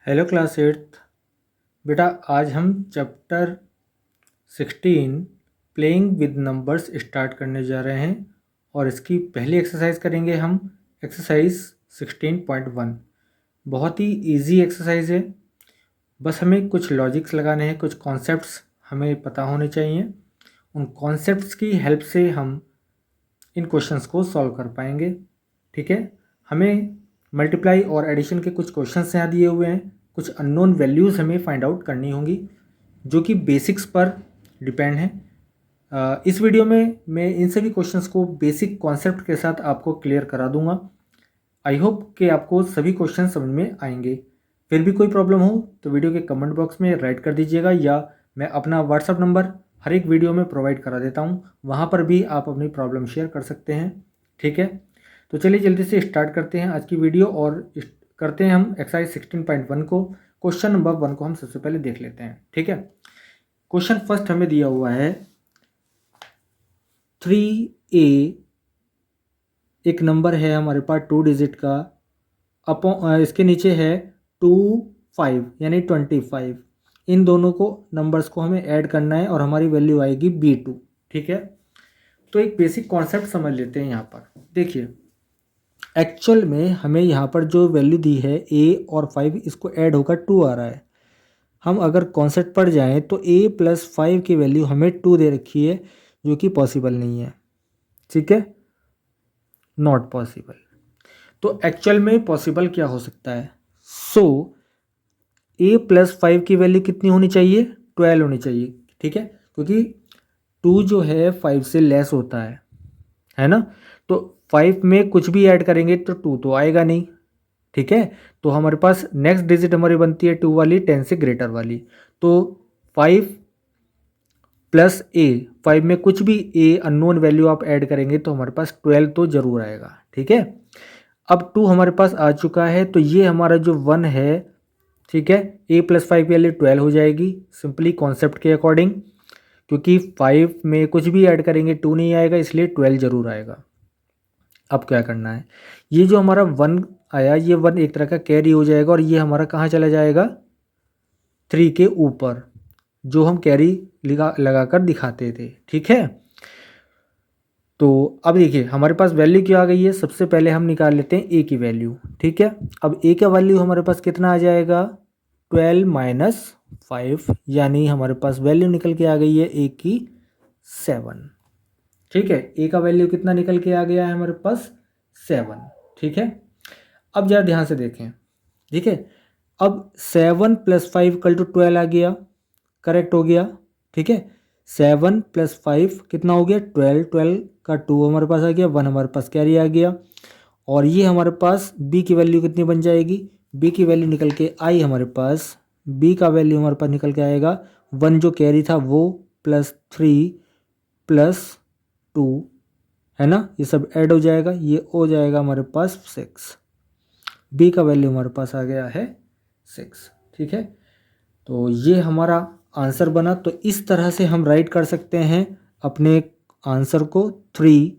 Hello class eighth. बेटा आज हम chapter 16 playing with numbers start करने जा रहे हैं और इसकी पहली एक्सरसाइज करेंगे हम एक्सरसाइज 16.1। बहुत ही इजी एक्सरसाइज है। बस हमें कुछ लॉजिक्स लगाने हैं, कुछ कॉन्सेप्ट्स हमें पता होने चाहिए। उन कॉन्सेप्ट्स की हेल्प से हम इन क्वेश्चंस को सॉल्व कर पाएंगे। ठीक है, हमें मल्टीप्लाई और एडिशन के कुछ क्वेश्चंस यहाँ दिए हुए हैं। कुछ अननोन वैल्यूज़ हमें फाइंड आउट करनी होंगी जो कि बेसिक्स पर डिपेंड है। इस वीडियो में मैं इन सभी क्वेश्चंस को बेसिक कॉन्सेप्ट के साथ आपको क्लियर करा दूंगा। आई होप कि आपको सभी क्वेश्चन समझ में आएंगे। फिर भी कोई प्रॉब्लम हो तो वीडियो के कमेंट बॉक्स में राइट कर दीजिएगा, या मैं अपना व्हाट्सअप नंबर हर एक वीडियो में प्रोवाइड करा देता हूँ, वहाँ पर भी आप अपनी प्रॉब्लम शेयर कर सकते हैं। ठीक है, तो चलिए जल्दी से स्टार्ट करते हैं आज की वीडियो और करते हैं हम एक्सरसाइज 16.1 को। क्वेश्चन नंबर 1 को हम सबसे पहले देख लेते हैं। ठीक है, क्वेश्चन फर्स्ट हमें दिया हुआ है 3a एक नंबर है हमारे पास 2 डिजिट का, अपॉन इसके नीचे है 2 5 यानी 25। इन दोनों को नंबर्स को हमें ऐड करना है और हमारी वैल्यू आएगी b2। ठीक है, तो एक बेसिक कॉन्सेप्ट समझ लेते हैं। यहाँ पर देखिए, एक्चुअल में हमें यहाँ पर जो वैल्यू दी है a और 5, इसको ऐड होकर 2 आ रहा है। हम अगर कॉन्सेप्ट पढ़ जाएं तो a + 5 की वैल्यू हमें 2 दे रखी है, जो कि पॉसिबल नहीं है। ठीक है, नॉट पॉसिबल। तो एक्चुअल में पॉसिबल क्या हो सकता है? a + 5 की वैल्यू कितनी होनी चाहिए? 12 होनी चाहिए। ठीक है, क्योंकि 2 जो है 5 से लेस होता है ना। तो 5 में कुछ भी ऐड करेंगे तो 2 तो आएगा नहीं। ठीक है, तो हमारे पास नेक्स्ट डिजिट हमारी बनती है 2 वाली, 10 से ग्रेटर वाली। तो 5 + a, 5 में कुछ भी a अननोन वैल्यू आप ऐड करेंगे तो हमारे पास 12 तो ज़रूर आएगा। ठीक है, अब 2 हमारे पास आ चुका है, तो ये हमारा जो 1 है, ठीक है, a + 5 की वैल्यू 12 हो जाएगी सिंपली कॉन्सेप्ट के अकॉर्डिंग, क्योंकि 5 में कुछ भी ऐड करेंगे 2 नहीं आएगा, इसलिए 12 ज़रूर आएगा। अब क्या करना है, ये जो हमारा 1 आया, ये 1 एक तरह का कैरी हो जाएगा और ये हमारा कहाँ चला जाएगा? 3 के ऊपर, जो हम कैरी लगाकर दिखाते थे। ठीक है, तो अब देखिए हमारे पास वैल्यू क्या आ गई है। सबसे पहले हम निकाल लेते हैं a की वैल्यू। ठीक है, अब a का वैल्यू हमारे पास कितना आ जाएगा? 12 - 5, यानी हमारे पास वैल्यू निकल के आ गई है a की 7। ठीक है, a का वैल्यू कितना निकल के आ गया है हमारे पास? 7। ठीक है, अब जरा ध्यान से देखें। ठीक है, अब 7 + 5 = 12 आ गया, करेक्ट हो गया। ठीक है, 7 + 5 कितना हो गया? 12। 12 का 2 हमारे पास आ गया, 1 हमारे पास कैरी आ गया। और ये हमारे पास b की वैल्यू कितनी बन जाएगी? b की वैल्यू निकल के आई हमारे पास, b का वैल्यू हमारे पास निकल के आएगा 1 जो कैरी था वो, +3 + 2, है ना, ये सब ऐड हो जाएगा, ये हो जाएगा हमारे पास 6। b का वैल्यू हमारे पास आ गया है 6। ठीक है, तो ये हमारा आंसर बना। तो इस तरह से हम राइट कर सकते हैं अपने आंसर को 3।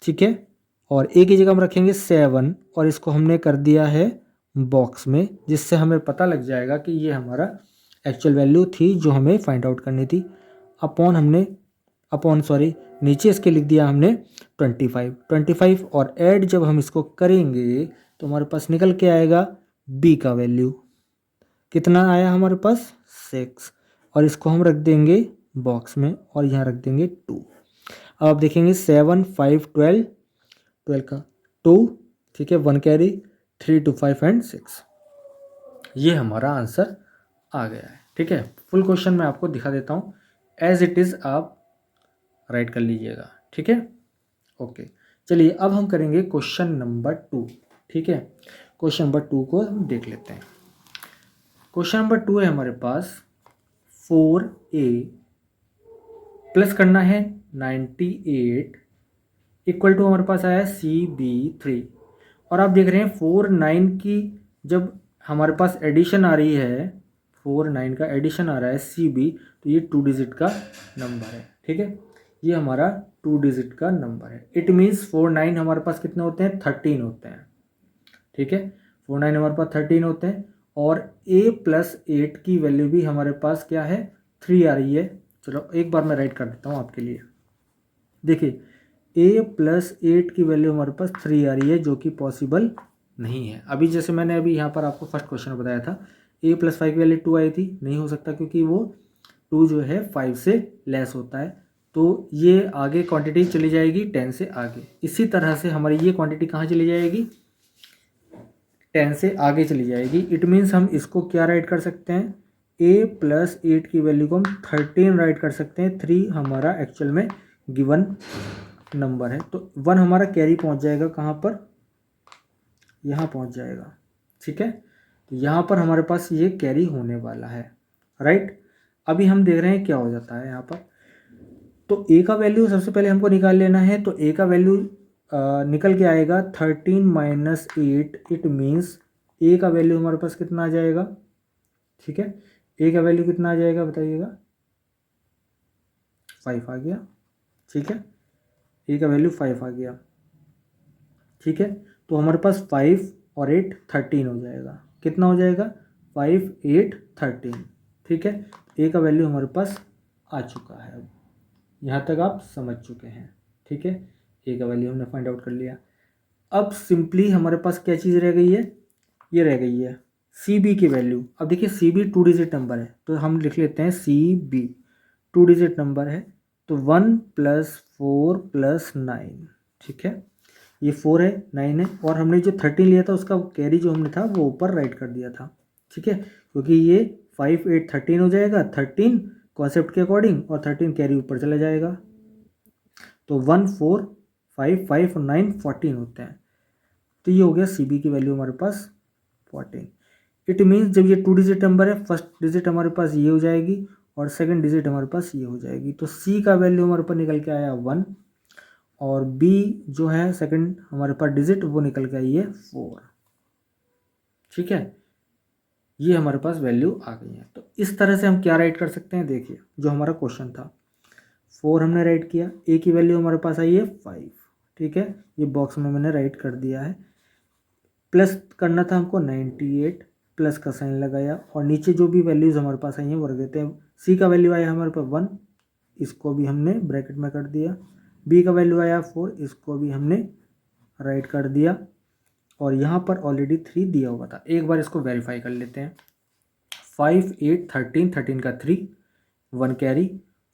ठीक है, और a की जगह हम रखेंगे 7 और इसको हमने कर दिया है बॉक्स में, जिससे हमें पता लग जाएगा कि ये हमारा एक्चुअल वैल्यू थी जो हमें फाइंड आउट करनी थी। नीचे इसके लिख दिया हमने 25 और ऐड जब हम इसको करेंगे तो हमारे पास निकल के आएगा b का वैल्यू कितना आया हमारे पास? 6, और इसको हम रख देंगे बॉक्स में और यहाँ रख देंगे 2। अब आप देखेंगे 7 5 12, 12 का 2, ठीक है, 1 कैरी, 3 2 5 एंड 6। ये हमारा आंसर आ गया है। ठीक है, फुल क्वेश्चन मैं आपको दिखा देता हूँ, एज इट इज़ आप राइट कर लीजिएगा। ठीक है, ओके, चलिए अब हम करेंगे क्वेश्चन नंबर 2। ठीक है, क्वेश्चन नंबर 2 को हम देख लेते हैं। क्वेश्चन नंबर 2 है हमारे पास 4a प्लस करना है 98 इक्वल टू हमारे पास आया CB3। और आप देख रहे हैं 4 9 की जब हमारे पास एडिशन आ रही है, 4 9 का एडिशन आ रहा है CB, तो ये 2 डिजिट का नंबर है। ठीक है, ये हमारा 2 डिजिट का नंबर है। इट मीन्स 4 9 हमारे पास कितने होते हैं? 13 होते हैं। ठीक है, 4 9 हमारे पास 13 होते हैं। और a+8 की वैल्यू भी हमारे पास क्या है 3 आ रही है। चलो एक बार मैं राइट कर देता हूँ आपके लिए। देखिए a+8 की वैल्यू हमारे पास 3 आ रही है, जो कि पॉसिबल नहीं है। अभी जैसे मैंने अभी यहाँ पर आपको फर्स्ट क्वेश्चन बताया था a+5 की वैल्यू 2 आई थी, नहीं हो सकता क्योंकि वो 2 जो है 5 से लेस होता है। तो ये आगे क्वांटिटी चली जाएगी 10 से आगे। इसी तरह से हमारी ये क्वांटिटी कहाँ चली जाएगी 10 से आगे चली जाएगी। इट मीन्स हम इसको क्या राइट कर सकते हैं a+8 की वैल्यू को हम 13 राइट कर सकते हैं। 3 हमारा एक्चुअल में गिवन नंबर है। तो 1 हमारा कैरी पहुंच जाएगा कहाँ पर, यहाँ पहुंच जाएगा। ठीक है, तो यहाँ पर हमारे पास ये कैरी होने वाला है, राइट। अभी हम देख रहे हैं क्या हो जाता है यहाँ पर। तो ए का वैल्यू सबसे पहले हमको निकाल लेना है। तो ए का वैल्यू निकल के आएगा 13 - 8। इट मीन्स ए का वैल्यू हमारे पास कितना आ जाएगा। ठीक है, ए का वैल्यू कितना आ जाएगा बताइएगा, 5 आ गया। ठीक है, ए का वैल्यू 5 आ गया। ठीक है, तो हमारे पास 5 और 8 13 हो जाएगा। कितना हो जाएगा 5 8 13। ठीक है, ए का वैल्यू हमारे पास आ चुका है। अब यहाँ तक आप समझ चुके हैं। ठीक है, ए का वैल्यू हमने फाइंड आउट कर लिया। अब सिंपली हमारे पास क्या चीज़ रह गई है, ये रह गई है सी बी की वैल्यू। अब देखिए सी बी 2 डिजिट नंबर है, तो हम लिख लेते हैं सी बी 2 डिजिट नंबर है। तो 1 + 4 + 9। ठीक है, ये 4 है 9 है, और हमने जो 13 लिया था उसका कैरी जो हमने था वो ऊपर राइट कर दिया था। ठीक है, क्योंकि ये 5 8 13 हो जाएगा, 13 कॉन्सेप्ट के अकॉर्डिंग, और 13 कैरी ऊपर चला जाएगा। तो 1 4 5 5 और 9 14 होते हैं। तो ये हो गया सी बी की वैल्यू हमारे पास 14। इट मीन्स जब ये 2 डिजिट नंबर है, फर्स्ट डिजिट हमारे पास ये हो जाएगी और सेकंड डिजिट हमारे पास ये हो जाएगी। तो सी का वैल्यू हमारे पास निकल के आया 1, और बी जो है सेकंड हमारे पास डिजिट वो निकल के आई है 4। ठीक है, ये हमारे पास वैल्यू आ गई है। तो इस तरह से हम क्या राइट कर सकते हैं, देखिए जो हमारा क्वेश्चन था 4 हमने राइट किया, ए की वैल्यू हमारे पास आई है 5। ठीक है, ये बॉक्स में मैंने राइट कर दिया है। प्लस करना था हमको 98, प्लस का साइन लगाया, और नीचे जो भी वैल्यूज़ हमारे पास आई हैं वो रख देते हैं। सी का वैल्यू आया हमारे पास 1, इसको भी हमने ब्रैकेट में कर दिया। बी का वैल्यू आया 4, इसको भी हमने राइट कर दिया, और यहाँ पर ऑलरेडी 3 दिया हुआ था। एक बार इसको वेरीफाई कर लेते हैं। 5 8 13 13 का 3 1 कैरी,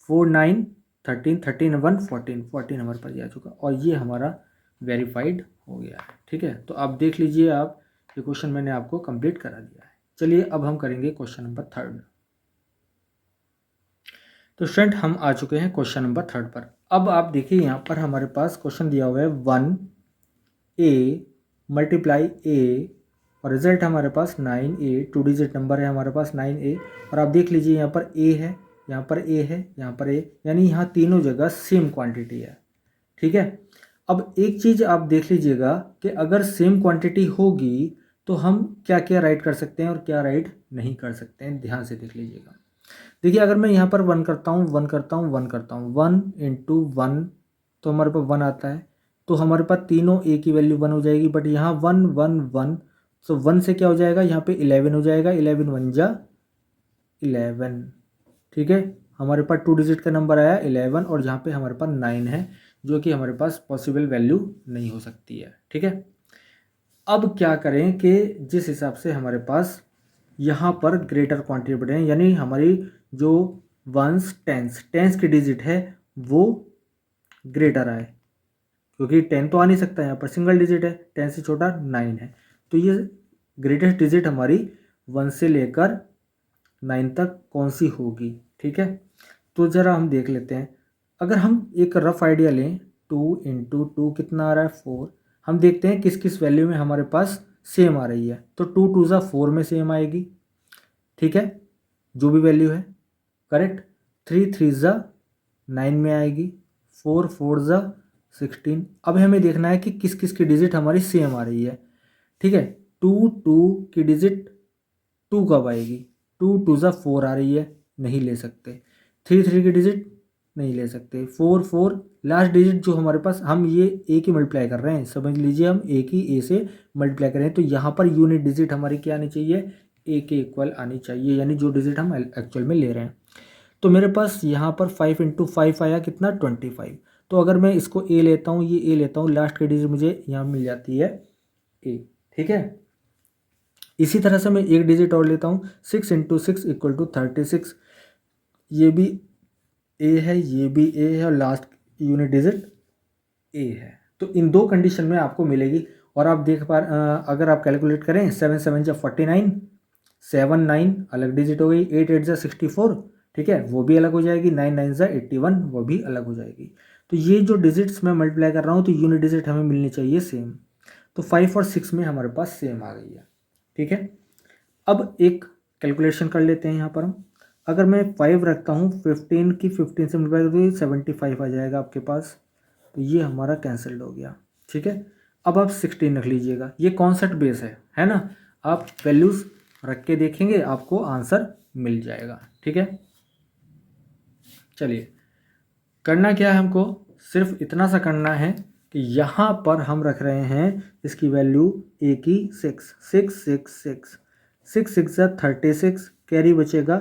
4 9 13 13 1 14 14 हमारे पास आ चुका, और ये हमारा वेरीफाइड हो गया है। ठीक है, तो आप देख लीजिए, आप ये क्वेश्चन मैंने आपको कंप्लीट करा दिया है। चलिए अब हम करेंगे क्वेश्चन नंबर 3। तो स्टूडेंट हम आ चुके हैं क्वेश्चन नंबर 3 पर। अब आप देखिए यहाँ पर हमारे पास क्वेश्चन दिया हुआ है 1a × a, और रिजल्ट हमारे पास 9a। 2 डिजिट नंबर है हमारे पास 9a, और आप देख लीजिए यहाँ पर a है, यहाँ पर a है, यहाँ पर a, यानी यहाँ तीनों जगह सेम क्वांटिटी है। ठीक है, अब एक चीज़ आप देख लीजिएगा कि अगर सेम क्वांटिटी होगी तो हम क्या क्या राइट कर सकते हैं और क्या राइट नहीं कर सकते हैं, ध्यान से देख लीजिएगा। देखिए अगर मैं यहाँ पर 1 करता हूँ 1 करता हूँ 1 करता हूँ, 1 × 1 तो हमारे पास 1 आता है। तो हमारे पास तीनों ए की वैल्यू 1 हो जाएगी, बट यहाँ 1 1 1, तो 1 से क्या हो जाएगा, यहाँ पे 11 हो जाएगा। 11 1 जा 11। ठीक है, हमारे पास 2 डिजिट का नंबर आया 11, और यहाँ पे हमारे पास 9 है, जो कि हमारे पास पॉसिबल वैल्यू नहीं हो सकती है। ठीक है, अब क्या करें कि जिस हिसाब से हमारे पास यहाँ पर ग्रेटर क्वांटिटी बढ़े, यानी हमारी जो वंस टेंस की डिजिट है वो ग्रेटर आए, क्योंकि 10 तो आ नहीं सकता, यहाँ पर सिंगल डिजिट है, 10 से छोटा 9 है। तो ये ग्रेटेस्ट डिजिट हमारी 1 से लेकर 9 तक कौन सी होगी। ठीक है, तो ज़रा हम देख लेते हैं। अगर हम एक रफ आइडिया लें, 2 × 2 कितना आ रहा है 4। हम देखते हैं किस किस वैल्यू में हमारे पास सेम आ रही है। तो 2 2 ज़ा 4 में सेम आएगी। ठीक है, जो भी वैल्यू है करेक्ट। 3 3 ज़ा 9 में आएगी, 4 4 ज़ा 16। अब हमें देखना है कि किस किस की डिजिट हमारी सेम आ रही है। ठीक है, 2 2 की डिजिट 2 कब आएगी, 2 2 ज़ा 4 आ रही है, नहीं ले सकते। 3 3 की डिजिट नहीं ले सकते। 4 4 लास्ट डिजिट जो हमारे पास, हम ये ए की मल्टीप्लाई कर रहे हैं, समझ लीजिए हम ए की ए से मल्टीप्लाई कर रहे हैं, तो यहाँ पर यूनिट डिजिट हमारी क्या आनी चाहिए, ए के इक्वल आनी चाहिए, यानी जो डिजिट हम एक्चुअल में ले रहे हैं। तो मेरे पास यहाँ पर 5 × 5 आया कितना 25। तो अगर मैं इसको ए लेता हूँ, ये ए लेता हूँ, लास्ट की डिजिट मुझे यहाँ मिल जाती है ए। ठीक है, इसी तरह से मैं एक डिजिट और लेता हूँ, 6 × 6 = 36। ये भी ए है, ये भी ए है, और लास्ट यूनिट डिजिट ए है। तो इन दो कंडीशन में आपको मिलेगी। और आप देख पा अगर आप कैलकुलेट करें, 7 7 जा 49, 7 9 अलग डिजिट हो गई, 8 8 जा 64, ठीक है, वो भी अलग हो जाएगी, 9 9 जा 81, वो भी अलग हो जाएगी। तो ये जो डिजिट्स मैं मल्टीप्लाई कर रहा हूँ, तो यूनिट डिजिट हमें मिलनी चाहिए सेम। तो 5 और 6 में हमारे पास सेम आ गई है। ठीक है, अब एक कैलकुलेशन कर लेते हैं यहाँ पर हम। अगर मैं 5 रखता हूँ, 15 की 15 से मल्टीप्लाई कर दूँ, 75 आ जाएगा आपके पास। तो ये हमारा कैंसल्ड हो गया। ठीक है, अब आप 16 रख लीजिएगा, ये कॉन्सेप्ट बेस है ना। आप वैल्यूज़ रख के देखेंगे, आपको आंसर मिल जाएगा। ठीक है, चलिए करना क्या है, हमको सिर्फ इतना सा करना है कि यहाँ पर हम रख रहे हैं इसकी वैल्यू ए की 6 6 6 6 6 6 जा 36, कैरी बचेगा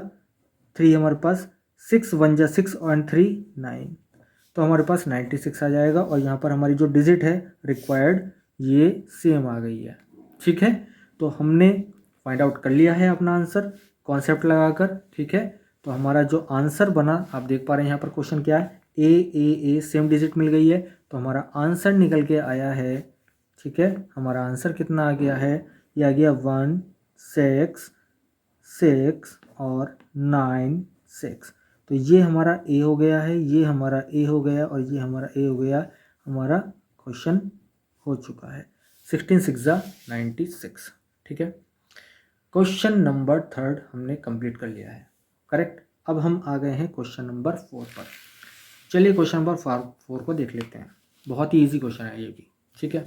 3 हमारे पास, 6 1 जा 6 और 3 9, तो हमारे पास 96 आ जाएगा। और यहाँ पर हमारी जो डिजिट है रिक्वायर्ड, ये सेम आ गई है। ठीक है, तो हमने फाइंड आउट कर लिया है अपना आंसर कॉन्सेप्ट लगाकर। ठीक है, तो हमारा जो आंसर बना, आप देख पा रहे हैं यहाँ पर क्वेश्चन क्या है, ए सेम डिजिट मिल गई है, तो हमारा आंसर निकल के आया है। ठीक है, हमारा आंसर कितना आ गया है, ये आ गया 1 6 6 और 9 6। तो ये हमारा ए हो गया है, ये हमारा ए हो गया, और ये हमारा ए हो गया। हमारा क्वेश्चन हो चुका है, 16 6 जा 96। ठीक है, क्वेश्चन नंबर 3 हमने कंप्लीट कर लिया है, करेक्ट। अब हम आ गए हैं क्वेश्चन नंबर 4 पर। चलिए क्वेश्चन नंबर 4 को देख लेते हैं, बहुत ही इजी क्वेश्चन है ये भी। ठीक है,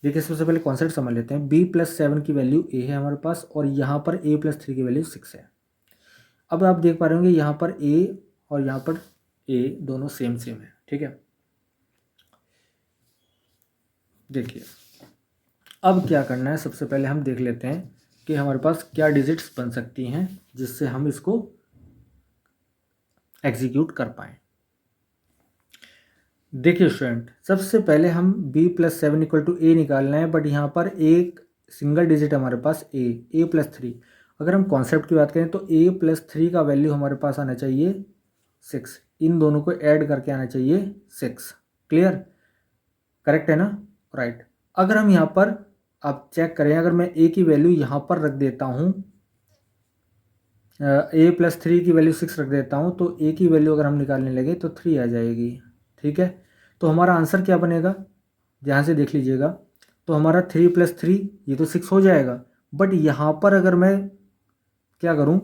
देखिए सबसे पहले कॉन्सेप्ट समझ लेते हैं। b+7 की वैल्यू a है हमारे पास, और यहाँ पर a+3 की वैल्यू 6 है। अब आप देख पा रहे होंगे यहाँ पर a और यहाँ पर a दोनों सेम है। ठीक है, देखिए अब क्या करना है, सबसे पहले हम देख लेते हैं कि हमारे पास क्या डिजिट्स बन सकती हैं जिससे हम इसको एग्जीक्यूट कर पाएँ। देखिए स्टूडेंट, सबसे पहले हम b+7 = a निकालना है, बट यहाँ पर एक सिंगल डिजिट हमारे पास a+3। अगर हम कॉन्सेप्ट की बात करें तो a+3 का वैल्यू हमारे पास आना चाहिए 6, इन दोनों को ऐड करके आना चाहिए 6। क्लियर, करेक्ट है ना, राइट। अगर हम यहाँ पर आप चेक करें, अगर मैं a की वैल्यू यहाँ पर रख देता हूँ, a+3 की वैल्यू 6 रख देता हूँ, तो a की वैल्यू अगर हम निकालने लगे तो 3 आ जाएगी। ठीक है, तो हमारा आंसर क्या बनेगा, ध्यान से देख लीजिएगा। तो हमारा 3 + 3 ये तो 6 हो जाएगा, बट यहाँ पर अगर मैं क्या करूँ,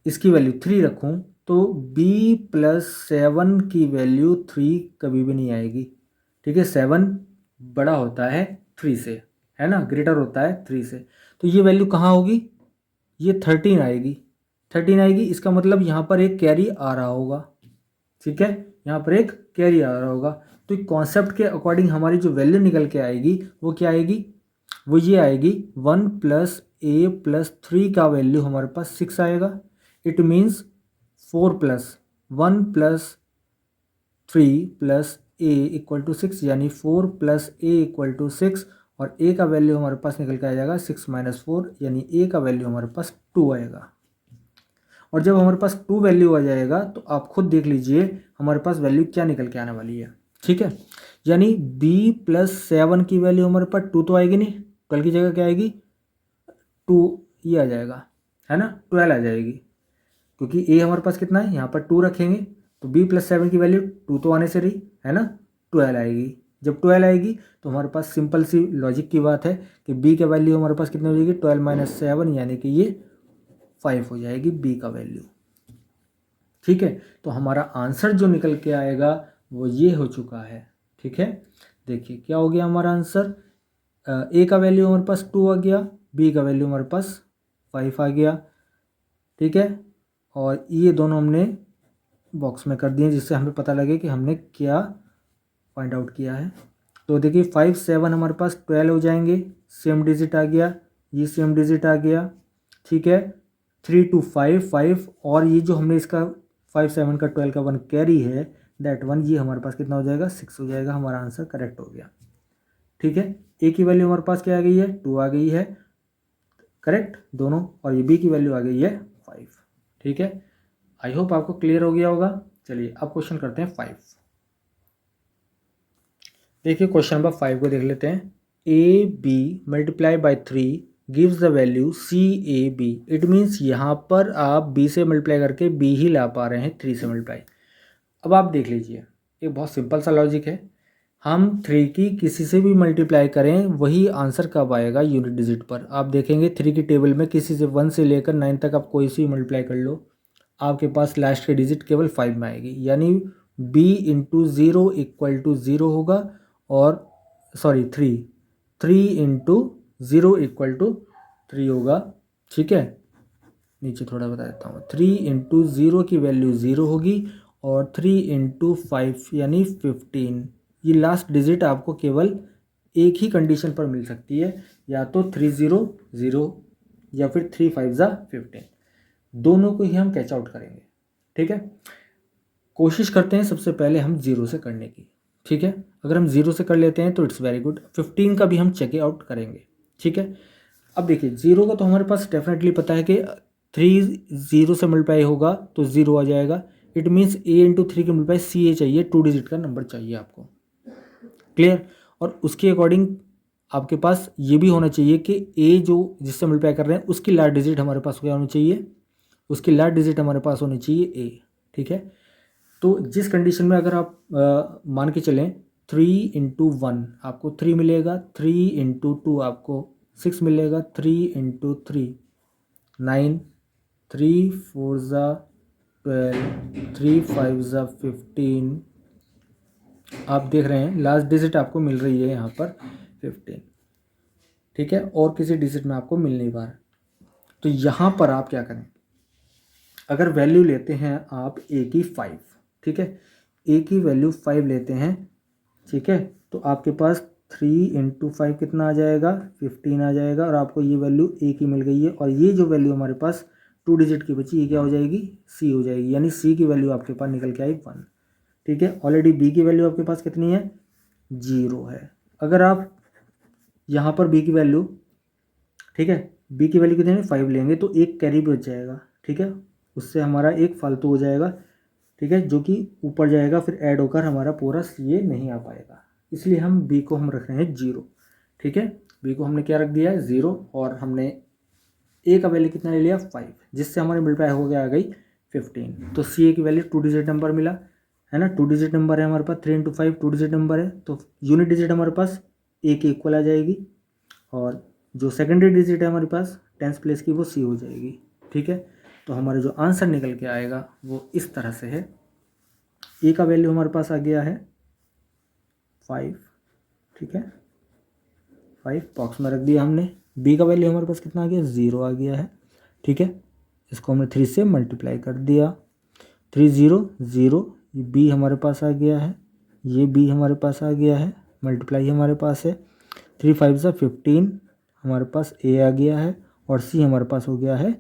इसकी वैल्यू 3 रखूँ, तो b+7 की वैल्यू 3 कभी भी नहीं आएगी। ठीक है, 7 बड़ा होता है 3 से, है ना, ग्रेटर होता है 3 से। तो ये वैल्यू कहाँ होगी, ये 13 आएगी, 13 आएगी। इसका मतलब यहाँ पर एक कैरी आ रहा होगा। ठीक है, यहाँ पर एक कैरी आ रहा होगा। तो कॉन्सेप्ट के अकॉर्डिंग हमारी जो वैल्यू निकल के आएगी वो क्या आएगी, वो ये आएगी 1 + a+3 का वैल्यू हमारे पास 6 आएगा। इट मीन्स 4 + 1 + 3 + a = 6, यानी 4 + a = 6, और a का वैल्यू हमारे पास निकल के आ जाएगा 6 - 4, यानी a का वैल्यू हमारे पास 2 आएगा। और जब हमारे पास 2 वैल्यू आ जाएगा तो आप खुद देख लीजिए हमारे पास वैल्यू क्या निकल के आने वाली है। ठीक है, यानी b+7 की वैल्यू हमारे पास 2 तो आएगी नहीं, 12 की जगह क्या आएगी 2, ये आ जाएगा, है ना, 12 आ जाएगी, क्योंकि a हमारे पास कितना है, यहाँ पर 2 रखेंगे, तो b+7 की वैल्यू 2 तो आने से रही, है ना, 12 आएगी। जब 12 आएगी तो हमारे पास सिंपल सी लॉजिक की बात है कि b का वैल्यू हमारे पास कितनी हो जाएगी, 12 - 7, यानी कि ये 5 हो जाएगी b का वैल्यू। ठीक है, तो हमारा आंसर जो निकल के आएगा वो ये हो चुका है। ठीक है, देखिए क्या हो गया हमारा आंसर, a का वैल्यू हमारे पास 2 आ गया, b का वैल्यू हमारे पास 5 आ गया। ठीक है, और ये दोनों हमने बॉक्स में कर दिए जिससे हमें पता लगे कि हमने क्या फाइंड आउट किया है। तो देखिए 5 7 हमारे पास 12 हो जाएंगे, सेम डिजिट आ गया, ये सेम डिजिट आ गया, ठीक है। 3 2 5 5 और ये जो हमने इसका 5 7 का 12 का 1 कैरी है दैट 1, ये हमारे पास कितना हो जाएगा 6 हो जाएगा। हमारा आंसर करेक्ट हो गया, ठीक है। ए की वैल्यू हमारे पास क्या आ गई है 2 आ गई है, करेक्ट दोनों, और ये बी की वैल्यू आ गई है 5, ठीक है। आई होप आपको क्लियर हो गया होगा। चलिए अब क्वेश्चन करते हैं 5। देखिए क्वेश्चन नंबर 5 को देख लेते हैं। A B multiply by 3 gives the value C A B. It means यहाँ पर आप बी से मल्टीप्लाई करके बी ही ला पा रहे हैं 3 से मल्टीप्लाई। अब आप देख लीजिए, एक बहुत सिंपल सा लॉजिक है। हम 3 की किसी से भी मल्टीप्लाई करें वही आंसर कब आएगा यूनिट डिजिट पर। आप देखेंगे 3 की टेबल में किसी से 1 से लेकर 9 तक आप कोई सी मल्टीप्लाई कर लो, आपके पास लास्ट के डिजिट केवल 5 में आएगी, यानी b इंटू 0 इक्वल टू 0 होगा, और सॉरी 3 इंटू 0 इक्वल टू 3 होगा, ठीक है। नीचे थोड़ा बता देता हूँ, 3 इंटू 0 की वैल्यू 0 होगी, और 3 इंटू 5 यानी 15। ये लास्ट डिजिट आपको केवल एक ही कंडीशन पर मिल सकती है, या तो 3 0 0 या फिर 3 5 15। दोनों को ही हम कैच आउट करेंगे, ठीक है। कोशिश करते हैं सबसे पहले हम 0 से करने की, ठीक है। अगर हम 0 से कर लेते हैं तो इट्स वेरी गुड। 15 का भी हम चेक आउट करेंगे, ठीक है। अब देखिए 0 का तो हमारे पास डेफिनेटली पता है कि 3 0 से मल्टीप्लाई होगा तो 0 आ जाएगा। इट मीन्स a इंटू 3 की मल्टीप्लाई सी ए चाहिए, 2 डिजिट का नंबर चाहिए आपको, क्लियर। और उसके अकॉर्डिंग आपके पास ये भी होना चाहिए कि a जो जिससे मल्टीप्लाई कर रहे हैं उसकी लास्ट डिजिट हमारे पास क्या होनी चाहिए, उसकी लास्ट डिजिट हमारे पास होनी चाहिए a, ठीक है। तो जिस कंडीशन में अगर आप मान के चलें 3 इंटू 1 आपको 3 मिलेगा, 3 इंटू 2 आपको 6 मिलेगा, 3 इंटू 3 9, 3 4 12, 3 5 15। आप देख रहे हैं लास्ट डिजिट आपको मिल रही है यहाँ पर 15, ठीक है, और किसी डिजिट में आपको मिल नहीं पा रहा। तो यहाँ पर आप क्या करें, अगर वैल्यू लेते हैं आप a की 5, ठीक है, a की वैल्यू 5 लेते हैं, ठीक है, तो आपके पास 3 इंटू 5 कितना आ जाएगा 15 आ जाएगा, और आपको ये वैल्यू a की मिल गई है, और ये जो वैल्यू हमारे पास 2 डिजिट की बची ये क्या हो जाएगी c हो जाएगी, यानी c की वैल्यू आपके पास निकल के आई 1, ठीक है। ऑलरेडी b की वैल्यू आपके पास कितनी है 0 है। अगर आप यहाँ पर b की वैल्यू, ठीक है, b की वैल्यू कितनी है 5 लेंगे तो एक कैरी भी बच जाएगा, ठीक है, उससे हमारा एक फालतू हो जाएगा, ठीक है, जो कि ऊपर जाएगा फिर ऐड होकर हमारा पूरा ये नहीं आ पाएगा। इसलिए हम b को हम रख रहे हैं 0, ठीक है। b को हमने क्या रख दिया है 0, और हमने a का वैल्यू कितना ले लिया 5, जिससे हमारे मल्टीप्लाई हो गया आ गई 15। तो सी ए की वैल्यू 2 डिजिट नंबर मिला है ना, 2 डिजिट नंबर है हमारे पास, 3 इंटू 5 2 डिजिट नंबर है, तो यूनिट डिजिट हमारे पास a के इक्वल आ जाएगी, और जो सेकेंडरी डिजिट है हमारे पास 10th प्लेस की वो c हो जाएगी, ठीक है। तो हमारा जो आंसर निकल के आएगा वो इस तरह से है। a का वैल्यू हमारे पास आ गया है 5, ठीक है, 5 बॉक्स में रख दिया हमने। b का वैल्यू हमारे पास कितना आ गया 0 आ गया है, ठीक है, इसको हमने 3 से मल्टीप्लाई कर दिया, 3 0 0, ये b हमारे पास आ गया है, ये b हमारे पास आ गया है, मल्टीप्लाई हमारे पास है, 3 5 15 हमारे पास a आ गया है, और c हमारे पास हो गया है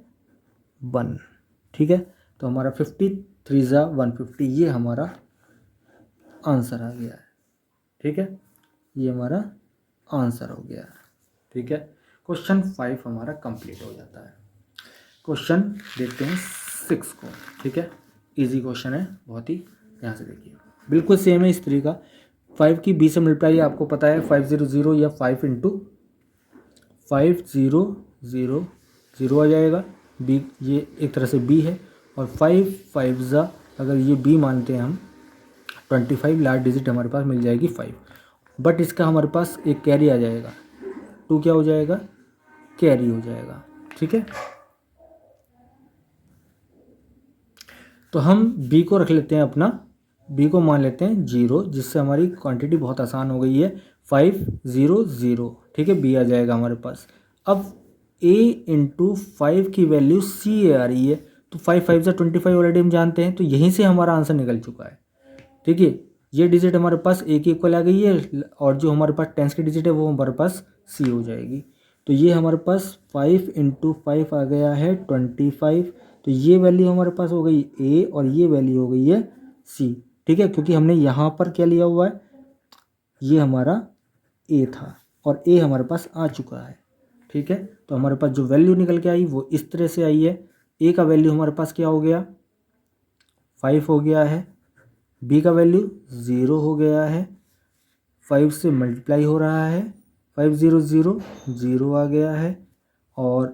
1, ठीक है। तो हमारा 50 3 150 ये हमारा आंसर आ गया है, ठीक है, ये हमारा आंसर हो गया है, ठीक है। क्वेश्चन 5 हमारा कंप्लीट हो जाता है। क्वेश्चन देखते हैं 6 को, ठीक है, इजी क्वेश्चन है बहुत ही, यहाँ से देखिए बिल्कुल सेम है इस तरीका। 5 की b से मल्टीप्लाई आपको पता है 5 0 0 या 5 इंटू 5 0 0 0 आ जाएगा, b ये एक तरह से b है, और 5 5 अगर ये b मानते हैं हम 25 लास्ट डिजिट हमारे पास मिल जाएगी 5, बट इसका हमारे पास एक कैरी आ जाएगा, 2 क्या हो जाएगा कैरी हो जाएगा, ठीक है। तो हम b को रख लेते हैं अपना, b को मान लेते हैं 0, जिससे हमारी क्वांटिटी बहुत आसान हो गई है, 5 0 0, ठीक है, b आ जाएगा हमारे पास। अब a इंटू 5 की वैल्यू c आ रही है, तो 5 5 25 ऑलरेडी हम जानते हैं, तो यहीं से हमारा आंसर निकल चुका है, ठीक है। ये डिजिट हमारे पास a की इक्वल आ गई है, और जो हमारे पास 10th की डिजिट है वो हमारे पास c हो जाएगी। तो ये हमारे पास 5 × 5 आ गया है 25। तो ये वैल्यू हमारे पास हो गई ए और ये वैल्यू हो गई है सी। ठीक है, क्योंकि हमने यहाँ पर क्या लिया हुआ है, ये हमारा ए था और ए हमारे पास आ चुका है। ठीक है, तो हमारे पास जो वैल्यू निकल के आई वो इस तरह से आई है। ए का वैल्यू हमारे पास क्या हो गया, 5 हो गया है। बी का वैल्यू 0 हो गया है, 5 से मल्टीप्लाई हो रहा है, 5 0 0 0 आ गया है और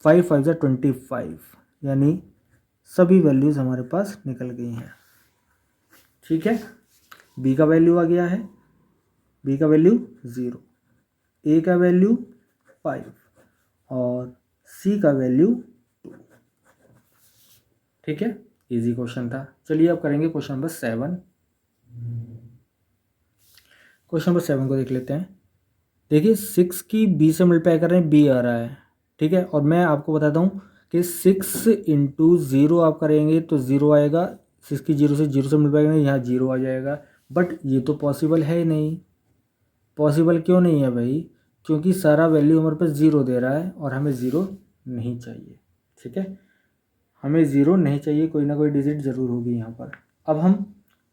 5 5 जा 25, यानी सभी वैल्यूज़ हमारे पास निकल गई हैं। ठीक है, बी का वैल्यू आ गया है, बी का वैल्यू 0, ए का वैल्यू 5 और सी का वैल्यू 2। ठीक है, इजी क्वेश्चन था। चलिए अब करेंगे क्वेश्चन नंबर 7। क्वेश्चन नंबर 7 को देख लेते हैं। देखिए 6 की बी से मल्टीप्लाई कर रहे हैं, बी आ रहा है। ठीक है, और मैं आपको बताता हूँ कि 6 × 0 आप करेंगे तो 0 आएगा, 6 की 0 से मल्टीप्लाई करेंगे यहाँ 0 आ जाएगा। बट ये तो पॉसिबल है ही नहीं। पॉसिबल क्यों नहीं है भाई, क्योंकि सारा वैल्यू हमारे पास 0 दे रहा है और हमें 0 नहीं चाहिए। ठीक है, हमें 0 नहीं चाहिए, कोई ना कोई डिजिट ज़रूर होगी यहाँ पर। अब हम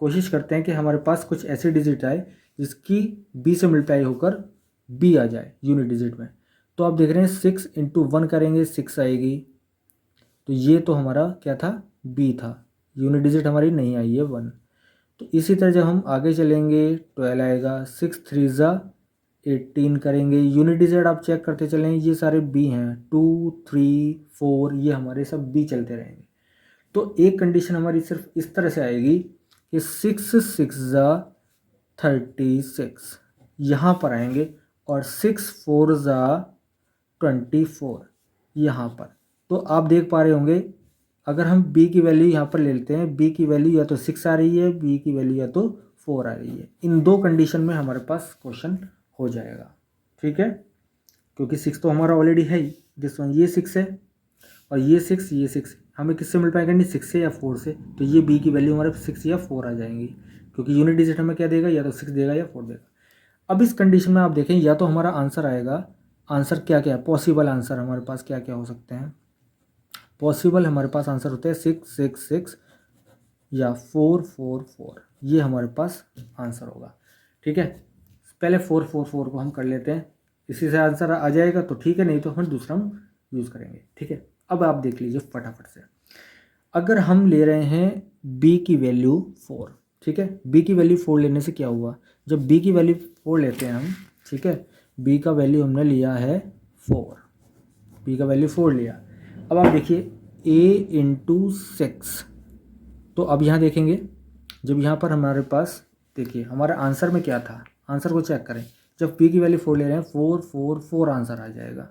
कोशिश करते हैं कि हमारे पास कुछ ऐसे डिजिट आए जिसकी बी से मल्टीप्लाई होकर बी आ जाए यूनिट डिजिट में। तो आप देख रहे हैं 6 × 1 करेंगे 6 आएगी, तो ये तो हमारा क्या था, बी था, यूनिट डिजिट हमारी नहीं आई है 1। तो इसी तरह जब हम आगे चलेंगे 12 आएगा, 6 3 जा 18 करेंगे, यूनिट डिजिट आप चेक करते चलें, ये सारे बी हैं, 2 3 4 ये हमारे सब बी चलते रहेंगे। तो एक कंडीशन हमारी सिर्फ इस तरह से आएगी कि 6 6 जा 36 यहाँ पर आएंगे और 6 4 जा 24 यहाँ पर। तो आप देख पा रहे होंगे अगर हम b की वैल्यू यहाँ पर ले लेते हैं, b की वैल्यू या तो 6 आ रही है, b की वैल्यू या तो 4 आ रही है। इन दो कंडीशन में हमारे पास क्वेश्चन हो जाएगा। ठीक है, क्योंकि 6 तो हमारा ऑलरेडी है ही, दिस वन ये 6 है और ये 6 ये 6, हमें किससे मल्टीप्लाई करनी, 6 से या 4 से। तो ये b की वैल्यू हमारे 6 या 4 आ जाएंगी, क्योंकि यूनिट डिजिट हमें क्या देगा, या तो 6 देगा या 4 देगा। अब इस कंडीशन में आप देखें या तो हमारा आंसर आएगा, आंसर क्या क्या है, पॉसिबल आंसर हमारे पास क्या क्या हो सकते हैं। पॉसिबल हमारे पास आंसर होते हैं 6 6 6 या 4 4 4, ये हमारे पास आंसर होगा। ठीक है, पहले 4 4 4 को हम कर लेते हैं, इसी से आंसर आ जाएगा तो ठीक है, नहीं तो हम दूसरा हम यूज़ करेंगे। ठीक है, अब आप देख लीजिए फटाफट से, अगर हम ले रहे हैं b की वैल्यू 4, ठीक है, b की वैल्यू 4 लेने से क्या हुआ, जब b की वैल्यू 4 लेते हैं हम, ठीक है, b का वैल्यू हमने लिया है 4, b का वैल्यू 4 लिया। अब आप देखिए a × 6, तो अब यहाँ देखेंगे जब यहाँ पर हमारे पास, देखिए हमारा आंसर में क्या था, आंसर को चेक करें, जब p की वैल्यू 4 ले रहे हैं 4 4 4 आंसर आ जाएगा,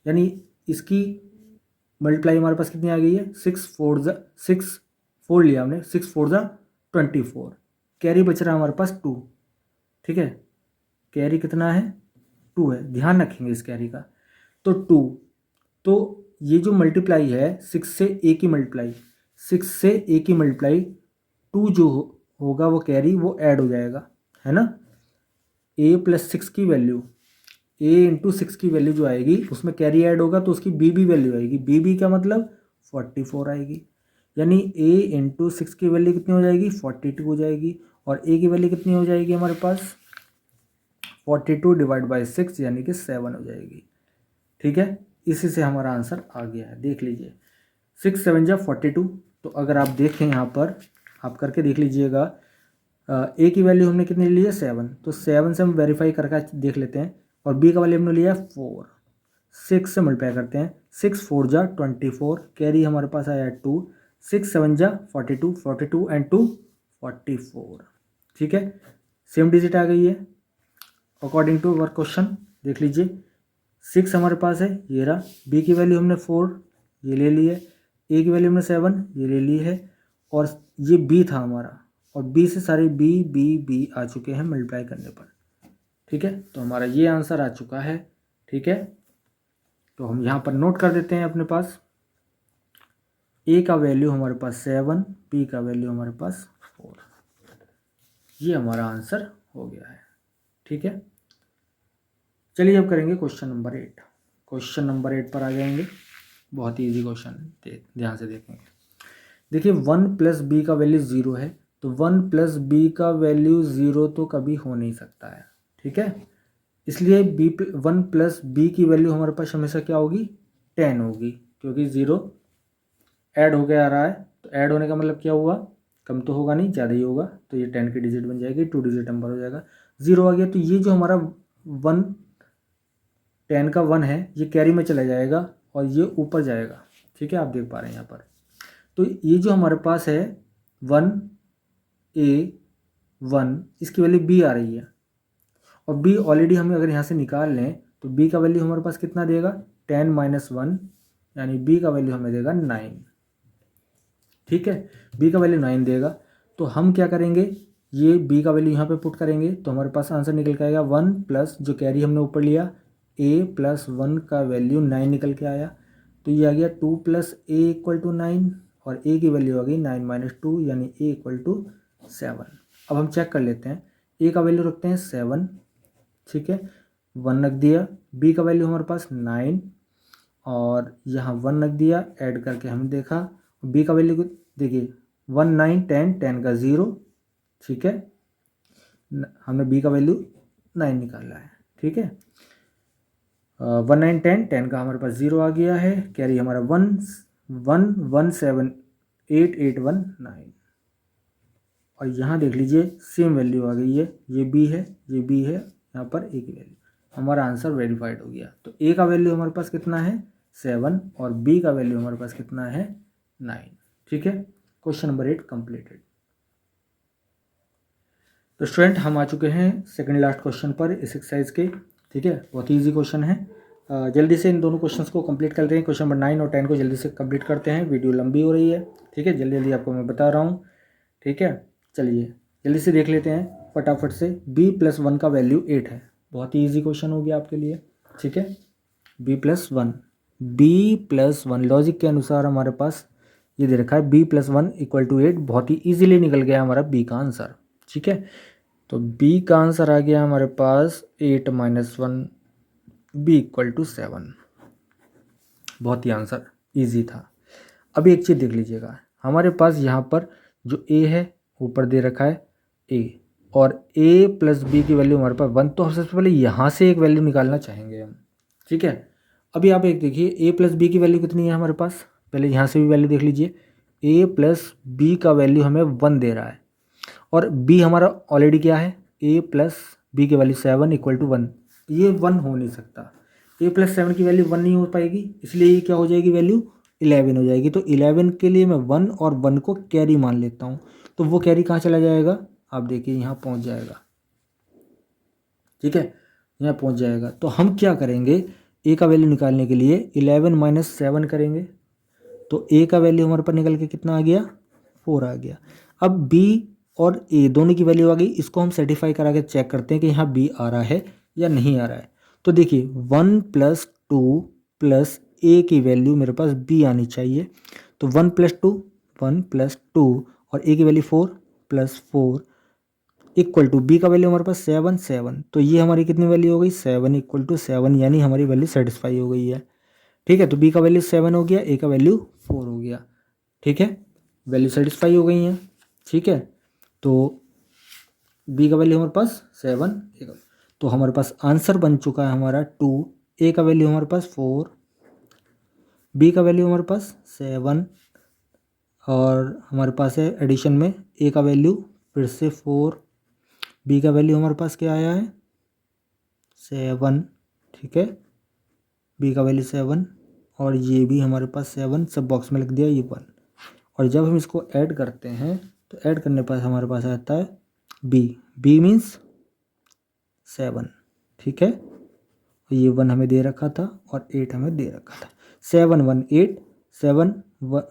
यानी इसकी मल्टीप्लाई हमारे पास कितनी आ गई है, 6 4 लिया हमने, 6 4 जा 24, कैरी बच रहा है हमारे पास 2। ठीक है, कैरी कितना है, 2 है, ध्यान रखेंगे इस कैरी का। तो 2, तो ये जो मल्टीप्लाई है 6 से a की मल्टीप्लाई, 6 से a की मल्टीप्लाई 2 जो होगा वो कैरी वो ऐड हो जाएगा, है ना। a + 6 की वैल्यू, a × 6 की वैल्यू जो आएगी उसमें कैरी ऐड होगा तो उसकी b भी वैल्यू आएगी, b का मतलब 44 आएगी, यानी a × 6 की वैल्यू कितनी हो जाएगी, 42 हो जाएगी, और a की वैल्यू कितनी हो जाएगी हमारे पास, 42 / 6 यानी कि 7 हो जाएगी। ठीक है, इसी से हमारा आंसर आ गया है, देख लीजिए 6 7 जा 42। तो अगर आप देखें यहाँ पर आप करके देख लीजिएगा, a की वैल्यू हमने कितनी ली है 7, तो 7 से हम वेरीफाई करके देख लेते हैं, और b का वैल्यू हमने लिया है 4, 6 से मल्टीप्लाई करते हैं, 6 4 जा 24, कैरी हमारे पास आया 2, 6 7 जा 42, 42 एंड 2 44। ठीक है, सेम डिजिट आ गई है अकॉर्डिंग टू अवर क्वेश्चन। देख लीजिए 6 हमारे पास है, ये रहा, b की वैल्यू हमने 4 ये ले ली है, a की वैल्यू हमने 7 ये ले ली है, और ये b था हमारा, और b से सारे b आ चुके हैं मल्टीप्लाई करने पर। ठीक है, तो हमारा ये आंसर आ चुका है। ठीक है, तो हम यहाँ पर नोट कर देते हैं अपने पास, a का वैल्यू हमारे पास 7, b का वैल्यू हमारे पास 4, ये हमारा आंसर हो गया है। ठीक है, चलिए अब करेंगे क्वेश्चन नंबर 8। क्वेश्चन नंबर 8 पर आ जाएंगे। बहुत ही ईजी क्वेश्चन, ध्यान से देखेंगे। देखिए 1 प्लस बी का वैल्यू 0 है, तो 1 प्लस बी का वैल्यू 0 तो कभी हो नहीं सकता है, ठीक है। इसलिए 1 प्लस बी की वैल्यू हमारे पास हमेशा क्या होगी, 10 होगी, क्योंकि 0 ऐड होके आ रहा है। तो ऐड होने का मतलब क्या हुआ, कम तो होगा नहीं, ज़्यादा ही होगा। तो ये 10 की डिजिट बन जाएगी, 2 डिजिट नंबर हो जाएगा। 0 आ गया, तो ये जो हमारा 1 10 का 1 है, ये कैरी में चला जाएगा और ये ऊपर जाएगा, ठीक है। आप देख पा रहे हैं यहाँ पर। तो ये जो हमारे पास है 1A1, इसकी वैल्यू B आ रही है, और B ऑलरेडी हमें अगर यहाँ से निकाल लें तो B का वैल्यू हमारे पास कितना देगा, 10 - 1, यानी B का वैल्यू हमें देगा 9, ठीक है। B का वैल्यू 9 देगा। तो हम क्या करेंगे, ये B का वैल्यू यहाँ पे पुट करेंगे, तो हमारे पास आंसर निकल के आएगा 1 प्लस जो कैरी हमने ऊपर लिया A प्लस 1 का वैल्यू 9 निकल के आया। तो ये आ गया 2 प्लस A इक्वल टू 9, और A की वैल्यू आ गई 9 - 2, यानी A इक्वल टू 7। अब हम चेक कर लेते हैं, A का वैल्यू रखते हैं 7, ठीक है, 1 रख दिया। B का वैल्यू हमारे पास 9, और यहाँ 1 रख दिया, ऐड करके हमने देखा B का वैल्यू देखिए 1 9 10 10 का 0, ठीक है। हमने B का वैल्यू 9 निकाला है, ठीक है। 1 9 10 10 का हमारे पास 0 आ गया है, कैरी हमारा 1 1 1 7 8 8 1 9, और यहाँ देख लीजिए सेम वैल्यू आ गई है, ये B है, ये B है, यहाँ पर A की वैल्यू। हमारा आंसर वेरीफाइड हो गया। तो A का वैल्यू हमारे पास कितना है 7, और B का वैल्यू हमारे पास कितना है 9, ठीक है। Question number 8 completed. तो स्टूडेंट हम आ चुके हैं सेकंड लास्ट क्वेश्चन पर इस एक्सरसाइज के, ठीक है। बहुत ही ईजी क्वेश्चन है। जल्दी से इन दोनों क्वेश्चंस को कंप्लीट करते हैं। क्वेश्चन नंबर 9 और 10 को जल्दी से कंप्लीट करते हैं, वीडियो लंबी हो रही है, ठीक है। जल्दी जल्दी आपको मैं बता रहा हूँ, ठीक है। चलिए जल्दी से देख लेते हैं फटाफट से। B + 1 का वैल्यू 8 है, बहुत ही ईजी क्वेश्चन हो गया आपके लिए, ठीक है। B + 1 लॉजिक के अनुसार हमारे पास ये दे रखा है B + 1 = 8। बहुत ही ईजिली निकल गया हमारा B का आंसर, ठीक है। तो B का आंसर आ गया हमारे पास 8 - 1, B = 7। बहुत ही आंसर इजी था। अभी एक चीज़ देख लीजिएगा, हमारे पास यहाँ पर जो A है ऊपर दे रखा है A, और A + B की वैल्यू हमारे पास 1। तो हम सबसे पहले यहाँ से एक वैल्यू निकालना चाहेंगे हम, ठीक है। अभी आप एक देखिए A + B की वैल्यू कितनी है हमारे पास, पहले यहाँ से भी वैल्यू देख लीजिए। A + B का वैल्यू हमें 1 दे रहा है, और B हमारा ऑलरेडी क्या है, A + B की वैल्यू 7 = 1। ये 1 हो नहीं सकता, A + 7 की वैल्यू 1 नहीं हो पाएगी, इसलिए ये क्या हो जाएगी, वैल्यू 11 हो जाएगी। तो 11 के लिए मैं 1 और 1 को कैरी मान लेता हूँ। तो वो कैरी कहाँ चला जाएगा, आप देखिए यहाँ पहुँच जाएगा, ठीक है, यहाँ पहुँच जाएगा। तो हम क्या करेंगे, A का वैल्यू निकालने के लिए 11 - 7 करेंगे, तो A का वैल्यू हमारे पास निकल के कितना आ गया, 4 आ गया। अब B और A दोनों की वैल्यू आ गई, इसको हम सर्टिफाई करा के चेक करते हैं कि यहाँ B आ रहा है या नहीं आ रहा है। तो देखिए 1 + 2 + A की वैल्यू मेरे पास B आनी चाहिए। तो 1 + 2 1 + 2 और A की वैल्यू 4 + 4 = B का वैल्यू हमारे पास 7 7। तो ये हमारी कितनी वैल्यू हो गई, 7 = 7, यानी हमारी वैल्यू सेटिस्फाई हो गई है, ठीक है। तो B का वैल्यू 7 हो गया, A का वैल्यू 4 हो गया, ठीक है। वैल्यू सेटिस्फाई हो गई हैं, ठीक है। तो B का वैल्यू हमारे पास 7, तो हमारे पास आंसर बन चुका है हमारा 2। A का वैल्यू हमारे पास 4, B का वैल्यू हमारे पास 7, और हमारे पास है एडिशन में A का वैल्यू फिर से 4, B का वैल्यू हमारे पास क्या आया है 7, ठीक है। B का वैल्यू 7, और ये भी हमारे पास 7, सब बॉक्स में लिख दिया, ये 1। और जब हम इसको ऐड करते हैं तो ऐड करने पर हमारे पास आता है B मीन्स 7, ठीक है। ये 1 हमें दे रखा था और 8 हमें दे रखा था। 7 1 8, 7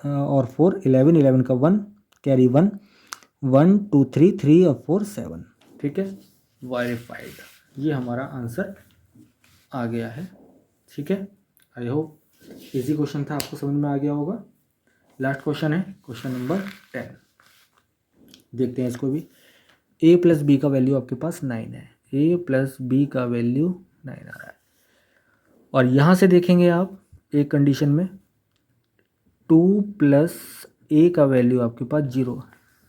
और 4 11, 11 का 1 कैरी 1 1 2 3 3 और 4 7, ठीक है। वेरीफाइड, ये हमारा आंसर आ गया है, ठीक है। आई होप इजी क्वेश्चन था, आपको समझ में आ गया होगा। लास्ट क्वेश्चन है क्वेश्चन नंबर 10, देखते हैं इसको भी। A + B का वैल्यू आपके पास 9 है, A + B का वैल्यू 9 आ रहा है। और यहाँ से देखेंगे आप एक कंडीशन में 2 प्लस ए का वैल्यू आपके पास 0,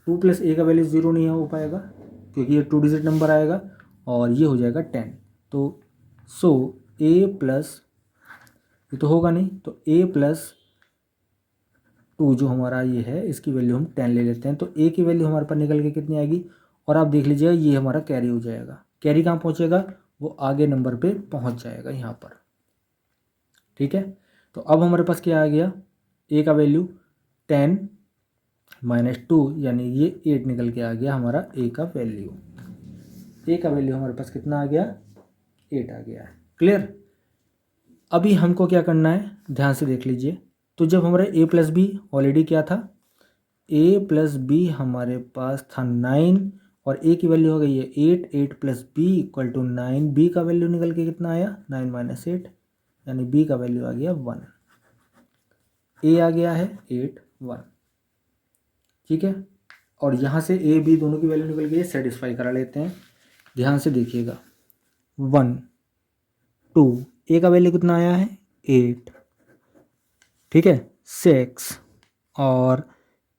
2 प्लस ए का वैल्यू 0 नहीं हो पाएगा क्योंकि ये 2 डिजिट नंबर आएगा और ये हो जाएगा 10। तो सो ए प्लस, ये तो होगा नहीं, तो ए प्लस 2 जो हमारा ये है इसकी वैल्यू हम 10 ले लेते हैं। तो ए की वैल्यू हमारे पास निकल के कितनी आएगी, और आप देख लीजिएगा ये हमारा कैरी हो जाएगा। कैरी कहाँ पहुँचेगा, वो आगे नंबर पे पहुँच जाएगा यहाँ पर, ठीक है। तो अब हमारे पास क्या आ गया, ए का वैल्यू 10 माइनस 2 यानी ये 8 निकल के आ गया हमारा ए का वैल्यू। ए का वैल्यू हमारे पास कितना आ गया, 8 आ गया है। क्लियर। अभी हमको क्या करना है, ध्यान से देख लीजिए। तो जब हमारा ए प्लस बी ऑलरेडी क्या था, ए प्लस बी हमारे पास था 9 और ए की वैल्यू हो गई है 8, 8 plus B equal to 9। B का वैल्यू निकल के कितना आया, 9 माइनस 8 यानी बी का वैल्यू आ गया 1। ए आ गया है 8, 1, ठीक है। और यहाँ से ए बी दोनों की वैल्यू निकल गई है, सेटिस्फाई करा लेते हैं। ध्यान से देखिएगा 1 2, ए का वैल्यू कितना आया है 8, ठीक है 6, और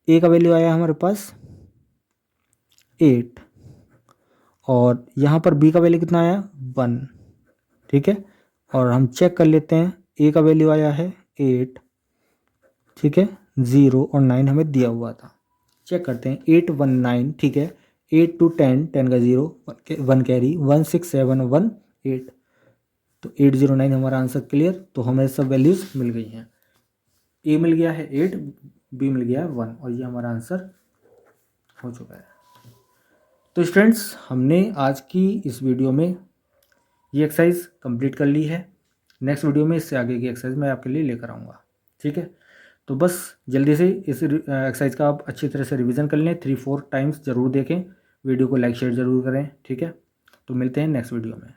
ए का वैल्यू आया हमारे पास 8, और यहाँ पर बी का वैल्यू कितना आया 1, ठीक है। और हम चेक कर लेते हैं, ए का वैल्यू आया है 8, ठीक है 0 और 9 हमें दिया हुआ था। चेक करते हैं 8 1 9, ठीक है। 8 to 10, 10 का 0, 1 कैरी, 1 6 7 1 8, तो 809 हमारा आंसर। क्लियर। तो हमें सब वैल्यूज़ मिल गई हैं, ए मिल गया है 8, बी मिल गया है 1, और ये हमारा आंसर हो चुका है। तो स्टूडेंट्स, हमने आज की इस वीडियो में ये एक्सरसाइज कंप्लीट कर ली है। नेक्स्ट वीडियो में इससे आगे की एक्सरसाइज मैं आपके लिए लेकर आऊँगा, ठीक है। तो बस जल्दी से इस एक्सरसाइज का आप अच्छी तरह से रिवीजन कर लें, 3-4 टाइम्स ज़रूर देखें, वीडियो को लाइक शेयर ज़रूर करें, ठीक है। तो मिलते हैं नेक्स्ट वीडियो में।